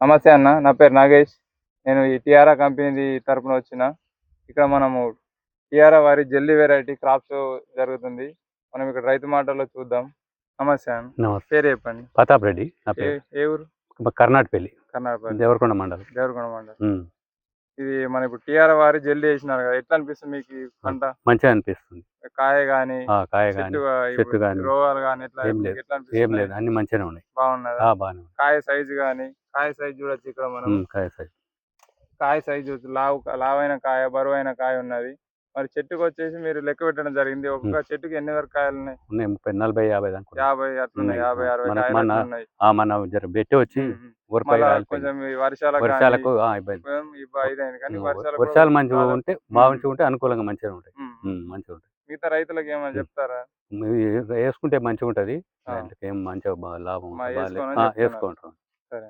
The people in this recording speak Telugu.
నమస్తే అన్న. నా పేరు నాగేష్. నేను ఈ టియారా కంపెనీ తరపున వచ్చిన. ఇక్కడ మనము టియారా వారి జెల్లీ వెరైటీ క్రాప్ షో జరుగుతుంది. మనం ఇక్కడ రైతు మాటల్లో చూద్దాం. నమస్తే అన్న. నమస్తే. పేరు చెప్పండి. ప్రతాప్ రెడ్డి నా ఏ పేరు. ఏ ఊరు? కర్ణాటపల్లి, కర్ణాటక దేవరకొండ మండలం. దేవరకొండ మండలం. ఇది మన ఇప్పుడు టియారా వారి జెల్లీ వేసినారు కదా, ఎట్లా అనిపిస్తుంది మీకు ఈ పంట? మంచిగా అనిపిస్తుంది. కాయ గాని కాయ కానీ చెట్టు కానీ రోగాలు గాని ఎట్లా ఏం లేదు, ఎట్లా ఏం అనిపిస్తుంది? లేదు, అన్ని మంచిగానే ఉన్నాయి. బాగున్నదా? బాగానే ఉంది. కాయ సైజు గాని, కాయ సైజు చూడొచ్చు ఇక్కడ మనం. కాయ సైజ్, కాయ సైజు లావైన కాయ, బరువైన కాయ ఉన్నది. మరి చెట్టుకు వచ్చేసి మీరు లెక్క పెట్టడం జరిగింది. ఒక్కొక్క చెట్టుకి ఎన్ని వరకు కాయలు ఉన్నాయి? 30, 40, 50 దాకా 50 అట్లున్నాయి. 50, 60 మనకు కాయలు మన ఉన్నాయి. మన జర బెట్టి వచ్చి మళ్ళా కొంచెం ఈ వర్షాలకు ఇబ్బంది. ఇదైంది కానీ వర్షాలు మంచిగా ఉంటే మంచిగా ఉంటే అనుకూలంగా మంచిగా ఉంటాయి. మంచిగా ఉంటాయి. మిగతా రైతులకు ఏమైనా చెప్తారా? వేసుకుంటే మంచిగా ఉంటది. ఏం మంచిగా లాభం వేసుకుంటాం. సరే.